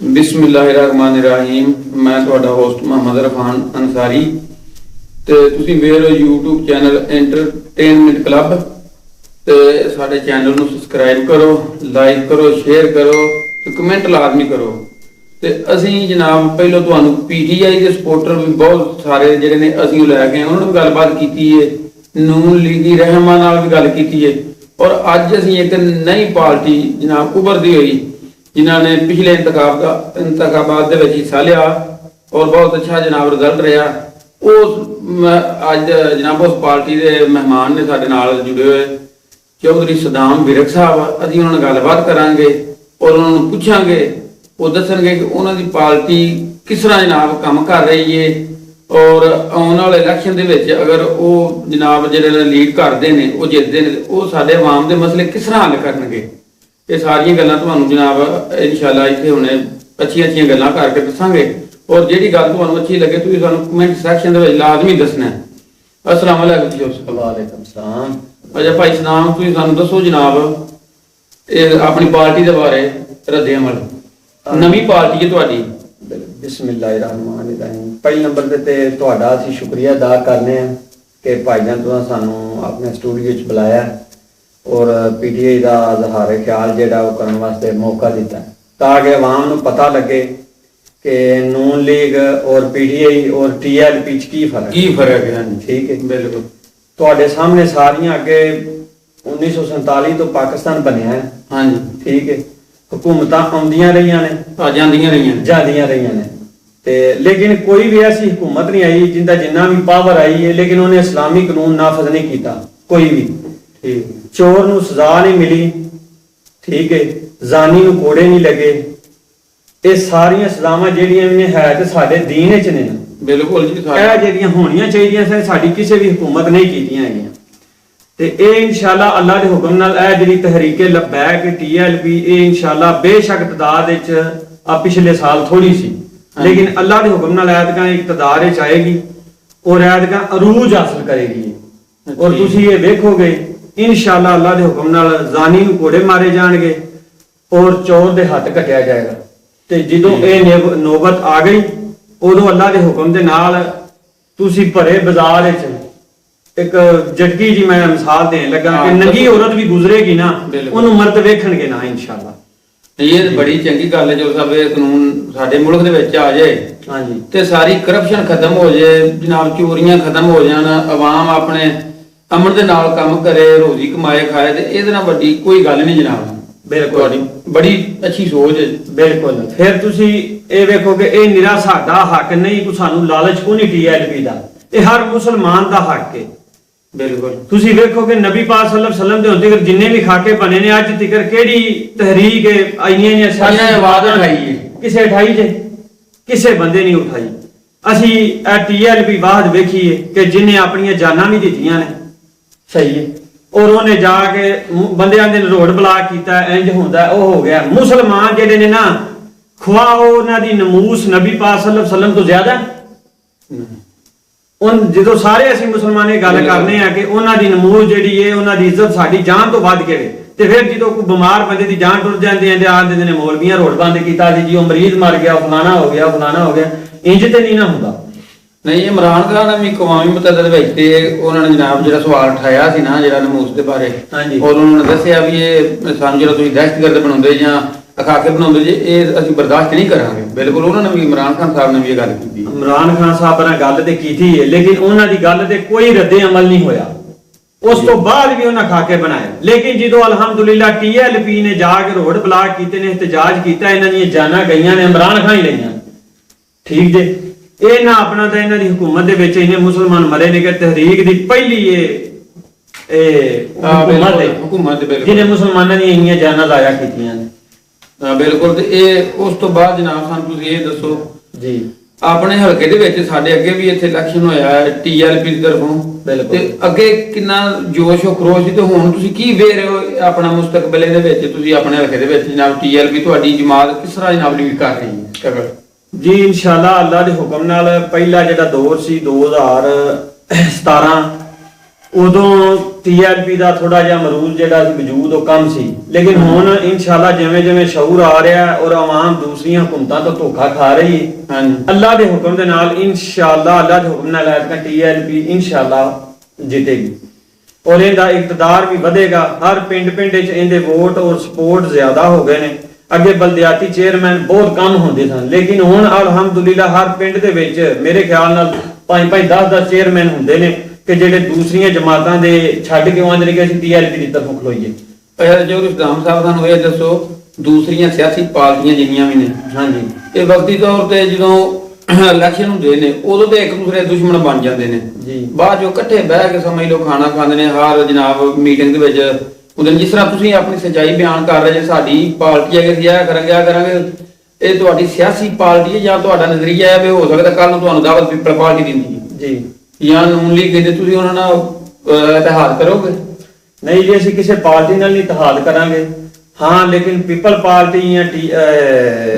बिस्मिल्लाहिर्रहमानिर्रहीम। मैं तुहाडा होस्ट मोहम्मद इरफान अंसारी ते तुसीं वेख रहे हो यूट्यूब चैनल एंटरटेनमेंट क्लब ते साडे चैनल नूं सबसक्राइब करो, लाइक करो, शेयर करो ते कमेंट लाजमी करो। ते असीं जनाब पहलों तुहानूं पीटीआई के सपोर्टर भी बहुत सारे जिहड़े ने असीं लै के उन्हां नाल गलबात कीती है, नून लीगी रहमा नाल भी गल कीती है और अज असीं एक नई पार्टी जनाब उभरदी होई जिन्होंने पिछले इंतखाबात हिस्सा लिया और बहुत अच्छा जनाब रिजल्ट रहा। उस अज जनाब उस पार्टी के मेहमान ने साडे नाल जुड़े हुए चौधरी सदाम विरक साहब। असीं उन्हां नाल गलबात करांगे और उन्होंने पूछांगे, वो दसणगे कि उन्हां दी पार्टी किस तरह जनाब काम कर रही है और आने वाले इलैक्शन दे विच अगर वो जनाब जिहड़े लीड करते हैं वो जितते हैं वो साडे आवाम दे मसले किस तरह हल करनगे। ये सारियां गल्लां तुहानूं जनाब इंशाअल्लाह इत्थे हुणे अच्छी गल्लां करके दसांगे और जिहड़ी गल तुहानूं अच्छी लगे तुसीं सानूं कमेंट सैक्शन दे विच लाजमी दसना है। अस्सलाम वालेकुम जी। वालेकुम सलाम। अच्छा भाई सलाम, तुसीं सानूं दसो जनाब अपनी पार्टी दे बारे रद्दे अमल नवीं पार्टी है तुहाडी। बिस्मिल्लाहिर्रहमानिर्रहीम। पहले नंबर ते तुहाडा असीं शुक्रिया अदा करने हैं कि भाईजान तुहां सानूं अपने स्टूडियो च बुलाया और पीटीआई का इजहार ख्याल जो करने वास्ते मौका दिता ताकि अवाम नूं पता लगे कि नून लीग और पीटीआई और टीएलपी की फर्क है। ठीक है, बिल्कुल तुहाडे सामने सारियां अगे 1947 तो पाकिस्तान बनया है। हाँ जी, ठीक है, हुकूमतां आउंदियां रहियां ने जांदियां रहियां ने ते लेकिन कोई भी ऐसी हुकूमत नहीं आई जिंदा जिन्ना भी पावर आई है लेकिन उन्हें इस्लामी कानून नाफज नहीं किया कोई भी। ठीक, चोर नूं सजा नहीं मिली, ठीक है, जानी नूं कोड़े नहीं लगे। ये सारियां सजावां जिहड़ियां भी ने है ते साडे दीन विच ने। बिल्कुल जी, ਇਹ ਜਿਹੜੀਆਂ ਹੋਣੀਆਂ ਚਾਹੀਦੀਆਂ ਸੀ ਸਾਡੀ ਕਿਸੇ ਵੀ हुकूमत नहीं कीतियां हैगियां ਤੇ ਇਹ इंशाअल्लाह अल्लाह ਦੇ ਹੁਕਮ ਨਾਲ ਇਹ ਜਿਹੜੀ ਤਹਿਰੀਕੇ ਲਬੈਕ टीएलपी ਇਹ इंशाअल्लाह बेशक तदाद ਵਿੱਚ ਆ ਪਿਛਲੇ ਸਾਲ ਥੋੜੀ ਸੀ लेकिन अल्लाह ਦੇ ਹੁਕਮ ਨਾਲ ਐਤਕਾਂ ਇਕਤਦਾਰ ਵਿੱਚ ਆਏਗੀ और ਐਤਕਾਂ अरूज हासिल करेगी। और ਤੁਸੀਂ ਇਹ ਵੇਖੋਗੇ इंशाअल्लाह अल्लाह के हुक्म नाल जानी नूं कोड़े मारे जाणगे और चोर दे हथ कटिया जाएगा। ते जदों ये नौबत आ गई उदों अल्लाह के हुक्म दे नाल तुसीं भरे बाजार विच एक झटकी जी मैं मिसाल देन लगा कि नंगी औरत भी गुजरेगी ना उन्होंने मर्द वेखणगे ना इंशाअल्लाह। ये बड़ी चंगी गल है जो सब कानून साडे मुल्क दे विच आ जाए। हाँ जी, ते सारी करप्शन खत्म हो जाए जनाब, चोरियां खत्म हो जान, आवाम अपने अमन दे नाल काम करे, रोजी कमाए खाए ते इहदे नाल वड्डी कोई गल नहीं जनाब। बिल्कुल बड़ी अच्छी सोच है। बिल्कुल, फिर तुसीं ये वेखो कि ये निरा साडा हक नहीं, कोई सानू लालच को नहीं टीएलपी दा, ये हर मुसलमान दा हक है। बिल्कुल, तुसीं वेखो कि नबी पाक सल्लल्लाहु अलैहि वसल्लम दे हुंदे तक जिन्ने भी खाके बने ने अज तक केड़ी तहरीक आईयां ने सारियां आवाज उठाई है, किसे उठाई जे किसे बंदे नहीं उठाई। असीं ए टीएलपी वाहद वेखीए कि जिन्ने अपनी जानां भी दित्तियां ने, सही है, और उन्हें जाके बंदियां दे रोड ब्लॉक किया, इंज होंदा ओ हो गया। मुसलमान जेडे ने ना खुआओ उन्हां दी नमूस नबी पाक सल्लल्लाहु अलैहि वसल्लम तो ज्यादा उन जो सारे असीं मुसलमान गल करने हैं कि उन्हां दी नमूस जिहड़ी है उन्हां दी इज्जत साडी जान तो वध के ते फिर जो कोई बीमार बंदे दी जान टुट जाती है आखदे ने मौलवियां रोड बंद किया जी, वो मरीज मर गया, फलाना हो गया, फलाना हो गया। इंज ते नहीं ना हुंदा। नहीं, इमरान खान ने भी कौमी मुतहदा विच ते उन्होंने जनाब जो सवाल उठाया सी ना जो नमूस के बारे और उन्होंने दसिया भी ये सानू जो तुसीं दहशतगर्द बनाउंदे जां अखाके बनाउंदे जे ये असीं बर्दाश्त नहीं करांगे। बिल्कुल, उन्होंने भी इमरान खान साहब ने भी ये गल कीती। इमरान खान साहब ने गल ते कीती है लेकिन उन्हां दी गल ते कोई रद्दे अमल नहीं होया। उस तो बाद भी उन्हें खाके बनाए लेकिन जो अलहमदुलिल्लाह टीएलपी ने जाके रोड ब्लॉक किए ने, एहतजाज किया, इन्हां दी जानां गईयां ने, इमरान खान ही लईयां। ठीक जे ये ना अपना तो इन्हां दी हुकूमत दे विच इन्ने मुसलमान मरे ने कि तहरीक दी पहली हुकूमत जिन्हें मुसलमानां दी इन्नियां जानां जाया कीतियां ने। बिल्कुल, ते ये उस तो बाद जनाब सानूं तुसीं ये दसो जी अपने हल्के दे विच साडे अगे भी इत्थे इलैक्शन होया है टीएलपी दी तरफों ते अगे किन्ना जोश और खरोश सी ते हुण तुसीं की वेख रहे हो अपना मुस्तकबल दे विच तुसीं अपने हल्के दे विच जनाब टीएलपी तुहाडी जमात किस तरह जनाब लीड कर रही है जी। इंशाअल्लाह अल्लाह के हुक्म नाल पहला जिहड़ा दौर सी 2017 उदों TLP ਦਾ ਥੋੜਾ ਜਿਹਾ ਮਰੂਜ਼ ਜਿਹੜਾ ਸੀ ਵਜੂਦ ਉਹ ਕਮ ਸੀ, ਲੇਕਿਨ ਹੁਣ ਇਨਸ਼ਾਅੱਲਾ ਜਿਵੇਂ ਜਿਵੇਂ ਸ਼ਊਰ ਆ ਰਿਹਾ ਹੈ ਔਰ ਆਵਾਮ ਦੂਸਰੀਆਂ ਹੁਕੂਮਤਾਂ ਤੋਂ ਧੋਖਾ ਖਾ ਰਹੀ ਹੈ, ਹਾਂਜੀ ਅੱਲਾ ਦੇ ਹੁਕਮ ਦੇ ਨਾਲ ਇਨਸ਼ਾਅੱਲਾ ਅੱਲਾ ਦੇ ਹੁਕਮ ਨਾਲ ਐਤਕਾਂ TLP ਇਨਸ਼ਾਅੱਲਾ ਜਿੱਤੇਗੀ ਔਰ ਇਹਦਾ ਇਕਤਦਾਰ ਵੀ ਵਧੇਗਾ। ਹਰ ਪਿੰਡ ਵਿੱਚ ਇਹਦੇ ਵੋਟ ਔਰ ਸਪੋਰਟ ਜ਼ਿਆਦਾ ਹੋ ਗਏ ਨੇ। ਅੱਗੇ ਬਲਦਿਆਤੀ ਚੇਅਰਮੈਨ ਬਹੁਤ ਕਮ ਹੁੰਦੇ ਸਨ, ਲੇਕਿਨ ਹੁਣ ਅਲਹਮਦੁਲਿਲਾ ਹਰ ਪਿੰਡ ਦੇ ਵਿੱਚ ਮੇਰੇ ਖਿਆਲ ਨਾਲ 5-5 10-10 ਚੇਅਰਮੈਨ ਹੁੰਦੇ ਨੇ ਕਿ ਜਿਹੜੇ ਦੂਸਰੀਆਂ ਜਮਾਤਾਂ ਦੇ ਛੱਡ ਕੇ ਆਉਂਦੇ ਨੇ ਕਿ ਅਸੀਂ TLP ਦੀ ਤਰਫੋਂ ਖਲੋਈਏ। ਅੱਛਾ ਜੋ ਇਸਲਾਮ ਸਾਹਿਬ ਸਾਨੂੰ ਇਹ ਦੱਸੋ, ਦੂਸਰੀਆਂ ਸਿਆਸੀ ਪਾਰਟੀਆਂ ਜਿੰਨੀਆਂ ਵੀ ਨੇ, ਹਾਂਜੀ, ਇਹ ਵਕਤੀ ਤੌਰ ਤੇ ਜਦੋਂ ਇਲੈਕਸ਼ਨ ਹੁੰਦੇ ਨੇ ਉਦੋਂ ਤੇ ਇੱਕ ਦੂਸਰੇ ਦੇ ਦੁਸ਼ਮਣ ਬਣ ਜਾਂਦੇ ਨੇ ਜੀ। ਬਾਅਦ ਜੋ ਇਕੱਠੇ ਬਹਿ ਕੇ ਸਮਝ ਲਓ ਖਾਣਾ ਖਾਂਦੇ ਨੇ ਹਰ ਜਨਾਬ ਮੀਟਿੰਗ ਦੇ ਵਿੱਚ। ਉਹਦੇ ਜਿਸ ਤਰ੍ਹਾਂ ਤੁਸੀਂ ਆਪਣੀ ਸੱਚਾਈ ਬਿਆਨ ਕਰ ਰਹੇ ਜੇ ਸਾਡੀ ਪਾਰਟੀ ਹੈ ਕਿ ਅਸੀਂ ਇਹ ਕਰਾਂਗੇ, ਇਹ ਤੁਹਾਡੀ ਸਿਆਸੀ ਪਾਰਟੀ ਹੈ ਜਾਂ ਤੁਹਾਡਾ ਨਜ਼ਰੀਆ ਹੈ ਵੀ ਹੋ ਸਕਦਾ ਕੱਲ ਨੂੰ ਤੁਹਾਨੂੰ ਦਾਵਤ ਪੀਪਲ ਪਾਰਟੀ ਦਿੰਦੀ ਹੈ ਜੀ ਜਾਂ ਨੂਨ ਲੀਗ ਕਹਿੰਦੇ, ਤੁਸੀਂ ਉਹਨਾਂ ਨਾਲ ਇਤਿਹਾਦ ਕਰੋਗੇ? ਨਹੀਂ ਜੀ, ਅਸੀਂ ਕਿਸੇ ਪਾਰਟੀ ਨਾਲ ਨਹੀਂ ਇਤਿਹਾਦ ਕਰਾਂਗੇ। ਹਾਂ, ਲੇਕਿਨ ਪੀਪਲ ਪਾਰਟੀ ਜਾਂ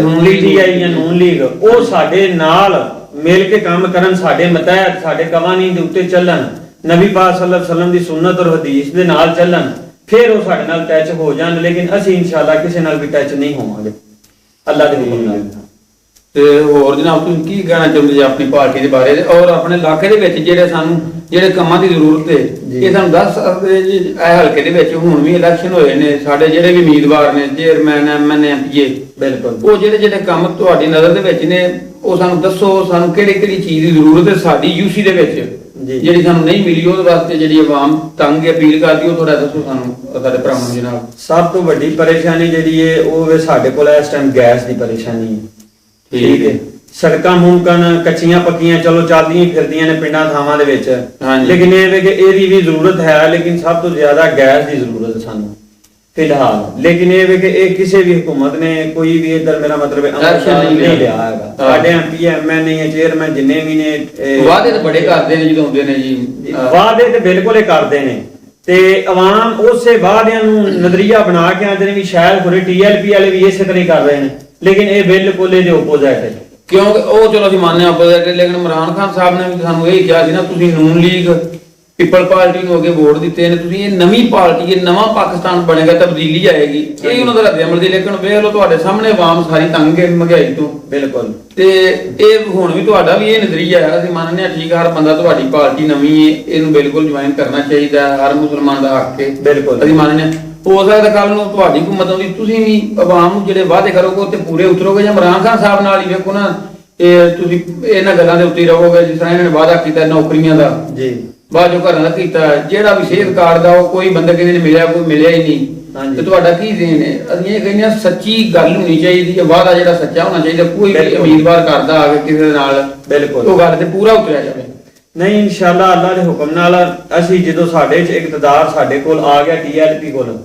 ਨੂਨ ਲੀਗ TI ਜਾਂ ਨੂਨ ਲੀਗ ਉਹ ਸਾਡੇ ਨਾਲ ਮਿਲ ਕੇ ਕੰਮ ਕਰਨ, ਸਾਡੇ ਮਤਹਿਤ ਸਾਡੇ ਕਵਾਨੀਨ ਦੇ ਉੱਤੇ ਚੱਲਣ, ਨਬੀ ਪਾਕ ਸੱਲੱਲਾਹੁ ਅਲੈਹਿ ਵਸੱਲਮ ਦੀ ਸੁਨਨਤ ਔਰ ਹਦੀਸ ਦੇ ਨਾਲ ਚੱਲਣ, ਫਿਰ ਉਹ ਸਾਡੇ ਨਾਲ ਟੱਚ ਹੋ ਜਾਣ। ਲੇਕਿਨ ਅਸੀਂ ਇਨਸ਼ਾਅੱਲਾ ਕਿਸੇ ਨਾਲ ਵੀ ਟੱਚ ਨਹੀਂ ਹੋਵਾਂਗੇ ਅੱਲਾ ਦੇ ਹੁਕਮ ਨਾਲ। ਤੇ ਹੋਰ ਜਨਾਬ ਤੁਸੀਂ ਕੀ ਕਹਿਣਾ ਚਾਹੁੰਦੇ ਜੀ ਆਪਣੀ ਪਾਰਟੀ ਦੇ ਬਾਰੇ ਔਰ ਆਪਣੇ ਇਲਾਕੇ ਦੇ ਵਿੱਚ ਜਿਹੜੇ ਕੰਮਾਂ ਦੀ ਜ਼ਰੂਰਤ ਹੈ, ਇਹ ਸਾਨੂੰ ਦੱਸ ਸਕਦੇ ਜੀ? ਇਹ ਹਲਕੇ ਦੇ ਵਿੱਚ ਹੁਣ ਵੀ ਇਲੈਕਸ਼ਨ ਹੋਏ ਨੇ, ਸਾਡੇ ਜਿਹੜੇ ਵੀ ਉਮੀਦਵਾਰ ਨੇ ਚੇਅਰਮੈਨ MN MPA, ਬਿਲਕੁਲ ਉਹ ਜਿਹੜੇ ਕੰਮ ਤੁਹਾਡੀ ਨਜ਼ਰ ਦੇ ਵਿੱਚ ਨੇ ਉਹ ਸਾਨੂੰ ਦੱਸੋ, ਸਾਨੂੰ ਕਿਹੜੀ ਚੀਜ਼ ਦੀ ਜ਼ਰੂਰਤ ਹੈ ਸਾਡੀ UC ਦੇ ਵਿੱਚ ਜੀ। ਜਿਹੜੀ ਸਾਨੂੰ ਨਹੀਂ ਮਿਲੀ, ਉਹਦੇ ਵਾਸਤੇ ਜਿਹੜੀ ਆਵਾਮ ਤੰਗ ਅਪੀਲ ਕਰਦੀ ਉਹ ਥੋੜਾ ਦੱਸੋ ਸਾਨੂੰ ਸਾਡੇ ਭਰਾਵਾਂ ਨੂੰ ਜਨਾਬ। ਸਭ ਤੋਂ ਵੱਡੀ ਪਰੇਸ਼ਾਨੀ ਜਿਹੜੀ ਹੈ ਉਹ ਸਾਡੇ ਕੋਲ ਇਸ ਟਾਈਮ ਗੈਸ ਦੀ ਪਰੇਸ਼ਾਨੀ ਹੈ। ਠੀਕ ਹੈ, ਸੜਕਾਂ ਮੁਮਕਨ ਕੱਚੀਆਂ ਪੱਕੀਆਂ ਚਲੋ ਚੱਲਦੀਆਂ ਫਿਰਦੀਆਂ ਨੇ ਪਿੰਡਾਂ ਥਾਵਾਂ ਦੇ ਵਿੱਚ, ਲੇਕਿਨ ਇਹ ਵੇ ਕਿ ਇਹਦੀ ਵੀ ਜ਼ਰੂਰਤ ਹੈ, ਲੇਕਿਨ ਸਭ ਤੋਂ ਜ਼ਿਆਦਾ ਗੈਸ ਦੀ ਜ਼ਰੂਰਤ ਹੈ ਸਾਨੂੰ ਫਿਲਹਾਲ। ਲੇਕਿਨ ਇਹ ਵੇ ਕਿ ਇਹ ਕਿਸੇ ਵੀ ਹੁਕੂਮਤ ਨੇ ਕੋਈ ਵੀ ਇਧਰ ਮੇਰਾ ਮਤਲਬ ਹੈ ਐਕਸ਼ਨ ਨਹੀਂ ਲਿਆ ਹੈਗਾ। ਸਾਡੇ MP MN ਚੇਅਰਮੈਨ ਜਿੰਨੇ ਵੀ ਨੇ ਵਾਅਦੇ ਤਾਂ ਬੜੇ ਕਰਦੇ ਨੇ ਜਦੋਂ ਹੁੰਦੇ ਨੇ ਜੀ, ਵਾਅਦੇ ਤੇ ਬਿਲਕੁਲ ਹੀ ਕਰਦੇ ਨੇ ਤੇ ਆਵਾਮ ਉਸੇ ਵਾਅਦਿਆਂ ਨੂੰ ਨਜ਼ਰੀਆ ਬਣਾ ਕੇ ਆਂਦੇ ਨੇ ਵੀ ਸ਼ਾਇਦ ਪੂਰੇ TLP ਵਾਲੇ ਵੀ ਇਸੇ ਤਰ੍ਹਾਂ ਹੀ ਕਰ ਰਹੇ ਨੇ, ਲੇਕਿਨ ਇਹ ਬਿਲਕੁਲ ਇਹਦੇ ਆਪੋਜ਼ਿਟ ਹੈ। ਕਿਉਂਕਿ ਉਹ ਚਲੋ ਅਸੀਂ ਮੰਨਦੇ ਹਾਂ ਆਪੋਜ਼ਿਟ, ਲੇਕਿਨ ਇਮਰਾਨ ਖਾਨ ਸਾਹਿਬ ਨੇ ਵੀ ਸਾਨੂੰ ਇਹ ਕਿਹਾ ਸੀ ਨਾ, ਤੁਸੀਂ ਨੂਨ ਲੀਗ ਪੀਪਲ ਪਾਰਟੀ ਨੂੰ ਅੱਗੇ ਵੋਟ ਦਿੱਤੇ ਨੇ, ਤੁਸੀਂ ਇਹ ਨਵੀਂ ਪਾਰਟੀ ਹੈ, ਨਵਾਂ ਪਾਕਿਸਤਾਨ ਬਣੇਗਾ, ਤਬਦੀਲੀ ਆਏਗੀ, ਇਹ ਉਹਨਾਂ ਦਾ ਰੱਦ ਅਮਲ ਦੀ। ਲੇਕਿਨ ਵੇਖ ਲਓ ਤੁਹਾਡੇ ਸਾਹਮਣੇ ਆਵਾਮ ਸਾਰੀ ਤੰਗ ਹੈ ਮਹਿੰਗਾਈ ਤੋਂ, ਬਿਲਕੁਲ। ਤੇ ਇਹ ਹੁਣ ਵੀ ਤੁਹਾਡਾ ਵੀ ਇਹ ਨਜ਼ਰੀਆ ਹੈ, ਅਸੀਂ ਮੰਨਦੇ ਹਾਂ ਠੀਕ ਹੈ ਹਰ ਬੰਦਾ, ਤੁਹਾਡੀ ਪਾਰਟੀ ਨਵੀਂ ਹੈ, ਇਹਨੂੰ ਬਿਲਕੁਲ ਜੁਆਇਨ ਕਰਨਾ ਚਾਹੀਦਾ, ਹਰ ਮੁਸਲਮਾਨ ਦਾ ਹੱਕ ਹੈ, ਬਿਲਕੁਲ ਅਸੀਂ ਮੰਨਦੇ ਹਾਂ। ਹੋ ਸਕਦਾ ਕੱਲ ਨੂੰ ਤੁਹਾਡੀ ਹੁਕੂਮਤ ਆਉਂਦੀ, ਤੁਸੀਂ ਵੀ ਆਵਾਮ ਨੂੰ ਜਿਹੜੇ ਵਾਅਦੇ ਕਰੋਗੇ ਉੱਤੇ ਪੂਰੇ ਉਤਰੋਗੇ, ਜਾਂ ਇਮਰਾਨ ਖਾਨ ਸਾਹਿਬ ਨਾਲ ਹੀ ਵੇਖੋ ਨਾ, ਇਹ ਤੁਸੀਂ ਇਹਨਾਂ ਗੱਲਾਂ ਦੇ ਉੱਤੇ ਰਹੋਗੇ ਜਿਸ ਤਰ੍ਹਾਂ ਇਹਨਾਂ ਨੇ ਵਾਅਦਾ ਕੀਤਾ ਨੌਕਰੀਆਂ ਦਾ ਜੀ, ਬਾਅਦ ਜੋ ਘਰਾਂ ਦਾ ਕੀਤਾ, ਜਿਹੜਾ ਵੀ ਸਿਹਤ ਕਾਰਡ ਦਾ ਉਹ ਕੋਈ ਬੰਦੇ ਕਿਸੇ ਨੇ ਮਿਲਿਆ, ਕੋਈ ਮਿਲਿਆ ਹੀ ਨਹੀਂ, ਤੇ ਤੁਹਾਡਾ ਕੀ ਦੇਣ ਹੈ? ਅਸੀਂ ਇਹ ਕਹਿੰਦੇ ਹਾਂ ਸੱਚੀ ਗੱਲ ਹੋਣੀ ਚਾਹੀਦੀ ਹੈ, ਵਾਅਦਾ ਜਿਹੜਾ ਸੱਚਾ ਹੋਣਾ ਚਾਹੀਦਾ, ਕੋਈ ਵੀ ਉਮੀਦਵਾਰ ਕਰਦਾ ਆਵੇ ਕਿਸੇ ਦੇ ਨਾਲ, ਬਿਲਕੁਲ ਉਹ ਗੱਲ ਤੇ ਪੂਰਾ ਉਤਰਿਆ ਜਾਵੇ। ਨਹੀਂ, ਇਨਸ਼ਾਅੱਲਾ ਅੱਲਾ ਦੇ ਹੁਕਮ ਨਾਲ ਅਸੀਂ ਜਦੋਂ ਸਾਡੇ 'ਚ ਇਕਤਦਾਰ ਸਾਡੇ ਕੋਲ ਆ ਗਿਆ TLP ਕੋਲ,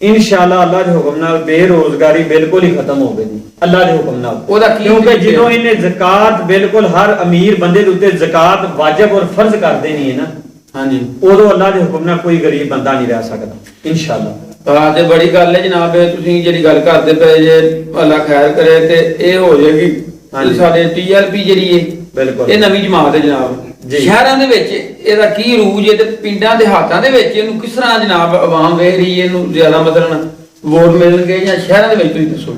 ਇਨਸ਼ਾਅੱਲਾ ਅੱਲਾ ਦੇ ਹੁਕਮ ਨਾਲ ਬੇਰੋਜ਼ਗਾਰੀ ਬਿਲਕੁਲ ਹੀ ਖਤਮ ਹੋ ਗਈ ਅੱਲਾ ਦੇ ਹੁਕਮ ਨਾਲ। ਉਹਦਾ ਕੀ? ਕਿਉਂਕਿ ਜਦੋਂ ਇਹਨੇ ਜ਼ਕਾਤ ਬਿਲਕੁਲ ਹਰ ਅਮੀਰ ਬੰਦੇ ਦੇ ਉੱਤੇ ਜ਼ਕਾਤ ਵਾਜਬ ਔਰ ਫਰਜ਼ ਕਰ ਦੇਣੀ ਹੈ ਨਾ, ਹਾਂਜੀ, ਉਦੋਂ ਅੱਲਾ ਦੇ ਹੁਕਮ ਨਾਲ ਕੋਈ ਗਰੀਬ ਬੰਦਾ ਨਹੀਂ ਰਹਿ ਸਕਦਾ ਇਨਸ਼ਾਅੱਲਾ। ਤੇ ਬੜੀ ਗੱਲ ਹੈ ਜਨਾਬ, ਤੁਸੀਂ ਜਿਹੜੀ ਗੱਲ ਕਰਦੇ ਪਏ ਜੇ, ਅੱਲਾ ਖੈਰ ਕਰੇ ਤੇ ਇਹ ਹੋ ਜਾਏਗੀ। ਸਾਡੇ TLP ਜਿਹੜੀ ਹੈ ਬਿਲਕੁਲ ਇਹ ਨਵੀਂ ਜਮਾਤ ਹੈ ਜਨਾਬ, ਸ਼ਹਿਰਾਂ ਦੇ ਵਿੱਚ ਇਹਦਾ ਕੀ ਰੂਜ ਹੈ ਤੇ ਪਿੰਡਾਂ ਦੇ ਹਾਤਾਂ ਦੇ ਵਿੱਚ ਇਹਨੂੰ ਕਿਸ ਤਰ੍ਹਾਂ ਜਨਾਬ ਆਵਾਮ ਵੇਖ ਰਹੀ ਹੈ, ਇਹਨੂੰ ਜ਼ਿਆਦਾ ਮਤਲਬ ਵੋਟ ਮਿਲਣਗੇ ਜਾਂ ਸ਼ਹਿਰਾਂ ਦੇ ਵਿੱਚ? ਤੁਸੀਂ ਦੱਸੋ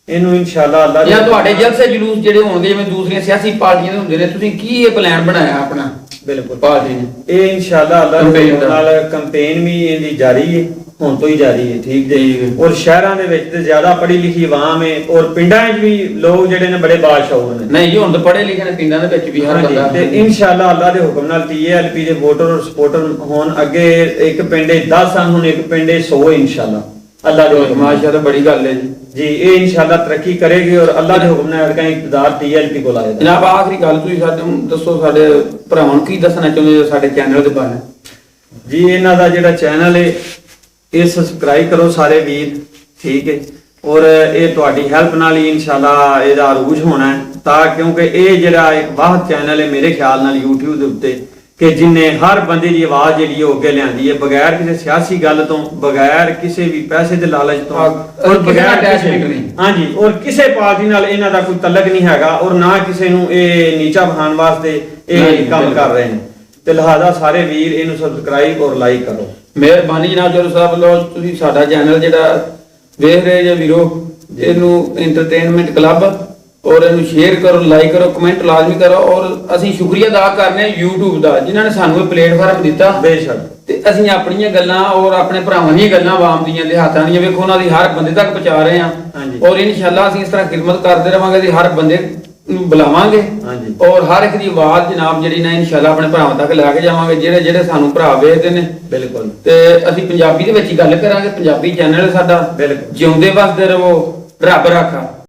ਇਹਨੂੰ ਇਨਸ਼ਾਅੱਲਾ ਅੱਲਾ ਜਾਂ ਤੁਹਾਡੇ ਜਲਸੇ ਜਲੂਸ ਜਿਹੜੇ ਹੋਣਗੇ ਜਿਵੇਂ ਦੂਸਰੀਆਂ ਸਿਆਸੀ ਪਾਰਟੀਆਂ ਦੇ ਹੁੰਦੇ ਨੇ, ਤੁਸੀਂ ਕੀ ਇਹ ਪਲਾਨ ਬਣਾਇਆ ਆਪਣਾ? ਬਿਲਕੁਲ ਪਾਰਟੀ ਨੇ ਇਹ ਇਨਸ਼ਾਅੱਲਾ ਅੱਲਾ ਦੇ ਨਾਲ ਕੈਂਪੇਨ ਵੀ ਇਹਦੀ ਜਾਰੀ ਹੈ, ਹੁਣ ਤੋਂ ਹੀ ਜਾਰੀ ਹੈ। ਠੀਕ ਜੀ। ਔਰ ਸ਼ਹਿਰਾਂ ਦੇ ਵਿੱਚ ਤੇ ਜ਼ਿਆਦਾ ਪੜ੍ਹੀ ਲਿਖੀ ਆਵਾਮ ਹੈ, ਔਰ ਪਿੰਡਾਂ 'ਚ ਵੀ ਲੋਕ ਜਿਹੜੇ ਨੇ ਬੜੇ ਬਾਦਸ਼ਾਹ ਨੇ। ਨਹੀਂ ਜੀ, ਹੁਣ ਤਾਂ ਪੜ੍ਹੇ ਲਿਖੇ ਨੇ ਪਿੰਡਾਂ ਦੇ ਵਿੱਚ ਵੀ ਹਰ ਬੰਦਾ। ਤੇ ਇਨਸ਼ਾਅੱਲਾ ਅੱਲਾ ਦੇ ਹੁਕਮ ਨਾਲ TLP ਦੇ ਵੋਟਰ ਔਰ ਸਪੋਰਟਰ ਹੁਣ ਅੱਗੇ ਇੱਕ ਪਿੰਡੇ 10 ਹਨ, ਹੁਣ ਇੱਕ ਪਿੰਡੇ 100 ਇਨਸ਼ਾਅੱਲਾ ਅੱਲਾ ਦੇ ਹੁਕਮ। ਮਾਸ਼ਾਅੱਲਾ ਬੜੀ ਗੱਲ ਹੈ ਜੀ। ਇਹ ਇਨਸ਼ਾਅੱਲਾ ਤਰੱਕੀ ਕਰੇਗੀ ਔਰ ਅੱਲਾ ਦੇ ਹੁਕਮ ਨਾਲ ਕਹੀਂ ਇਕਤਦਾਰ TLP ਕੋਲ ਆਏਗਾ। ਜਨਾਬ ਆਖਰੀ ਗੱਲ ਤੁਸੀਂ ਸਾਨੂੰ ਦੱਸੋ, ਸਾਡੇ ਭਰਾਵਾਂ ਨੂੰ ਕੀ ਦੱਸਣਾ ਚਾਹੁੰਦੇ ਹੋ ਸਾਡੇ ਚੈਨਲ ਦੇ ਬਾਰੇ? ਜੀ, ਇਹਨਾਂ ਦਾ ਜਿਹੜਾ ਚੈਨਲ ਹੈ ਇਹ ਸਬਸਕ੍ਰਾਈਬ ਕਰੋ ਸਾਰੇ ਵੀਰ, ਠੀਕ ਹੈ, ਔਰ ਇਹ ਤੁਹਾਡੀ ਹੈਲਪ ਨਾਲ ਹੀ ਇਨਸ਼ਾਅੱਲਾ ਇਹਦਾ ਅਰੂਜ ਹੋਣਾ ਹੈ, ਤਾਂ ਕਿਉਂਕਿ ਇਹ ਜਿਹੜਾ ਇੱਕ ਵਾਹਦ ਚੈਨਲ ਹੈ ਮੇਰੇ ਖਿਆਲ ਨਾਲ YouTube ਦੇ ਉੱਤੇ ਕਿ ਜਿੰਨੇ ਹਰ ਬੰਦੇ ਦੀ ਆਵਾਜ਼ ਜਿਹੜੀ ਉਹ ਅੱਗੇ ਲਿਆਂਦੀ ਹੈ, ਬਗੈਰ ਕਿਸੇ ਸਿਆਸੀ ਗੱਲ ਤੋਂ, ਬਗੈਰ ਕਿਸੇ ਵੀ ਪੈਸੇ ਦੇ ਲਾਲਚ ਤੋਂ, ਔਰ ਬਗੈਰ ਅਟੈਚਮੈਂਟ ਨਹੀਂ। ਹਾਂਜੀ, ਔਰ ਕਿਸੇ ਪਾਰਟੀ ਨਾਲ ਇਹਨਾਂ ਦਾ ਕੋਈ ਤਲਕ ਨਹੀਂ ਹੈਗਾ, ਔਰ ਨਾ ਕਿਸੇ ਨੂੰ ਇਹ ਨੀਚਾ ਬਹਾਨ ਵਾਸਤੇ ਇਹ ਕੰਮ ਕਰ ਰਹੇ ਨੇ। ਤੇ ਲਿਹਾਜ਼ਾ ਸਾਰੇ ਵੀਰ ਇਹਨੂੰ ਸਬਸਕ੍ਰਾਈਬ ਔਰ ਲਾਈਕ ਕਰੋ। ਮਿਹਰਬਾਨੀ ਜਨਾਬ ਚੋਰ ਸਾਹਿਬ ਵੱਲੋਂ ਤੁਸੀਂ ਸਾਡਾ ਚੈਨਲ ਜਿਹੜਾ ਵੇਖ ਰਹੇ ਜੇ ਵੀਰੋ, ਇਹਨੂੰ ਐਂਟਰਟੇਨਮੈਂਟ ਕਲੱਬ, ਔਰ ਇਹਨੂੰ ਸ਼ੇਅਰ ਕਰੋ, ਲਾਈਕ ਕਰੋ, ਕਮੈਂਟ ਲਾਜ਼ਮੀ ਕਰੋ। ਔਰ ਅਸੀਂ ਸ਼ੁਕਰੀਆ ਅਦਾ ਕਰਨੇ ਆ YouTube ਦਾ, ਜਿਨ੍ਹਾਂ ਨੇ ਸਾਨੂੰ ਇਹ ਪਲੇਟਫਾਰਮ ਦਿੱਤਾ। ਬੇਸ਼ੱਕ। ਤੇ ਅਸੀਂ ਆਪਣੀਆਂ ਗੱਲਾਂ ਔਰ ਆਪਣੇ ਭਰਾਵਾਂ ਦੀਆਂ ਗੱਲਾਂ ਆਵਾਮ ਦੀਆਂ ਦਿਹਾਤਾਂ ਦੀਆਂ ਵੇਖੋ ਉਹਨਾਂ ਦੀ ਹਰ ਬੰਦੇ ਤੱਕ ਪਹੁੰਚਾ ਰਹੇ ਆ। ਹਾਂਜੀ। ਔਰ ਇਨਸ਼ਾਅੱਲਾ ਅਸੀਂ ਇਸ ਤਰ੍ਹਾਂ ਖਿਦਮਤ ਕਰਦੇ ਰਵਾਂਗੇ, ਅਸੀਂ ਹਰ ਬੰਦੇ ਨੂੰ ਬੁਲਾਵਾਂਗੇ। ਹਾਂਜੀ। ਔਰ ਹਰ ਇੱਕ ਦੀ ਆਵਾਜ਼ ਜਨਾਬ ਜਿਹੜੀ ਨਾ ਇਨਸ਼ਾਅੱਲਾ ਆਪਣੇ ਭਰਾਵਾਂ ਤੱਕ ਲੈ ਕੇ ਜਾਵਾਂਗੇ, ਜਿਹੜੇ ਜਿਹੜੇ ਸਾਨੂੰ ਭਰਾ ਵੇਖਦੇ ਨੇ। ਬਿਲਕੁਲ। ਤੇ ਅਸੀਂ ਪੰਜਾਬੀ ਦੇ ਵਿੱਚ ਹੀ ਗੱਲ ਕਰਾਂਗੇ, ਪੰਜਾਬੀ ਚੈਨਲ ਸਾਡਾ। ਬਿਲਕੁਲ। ਜਿਉਂਦੇ ਵਸਦੇ ਰਹੋ, ਰੱਬ ਰਾਖਾ।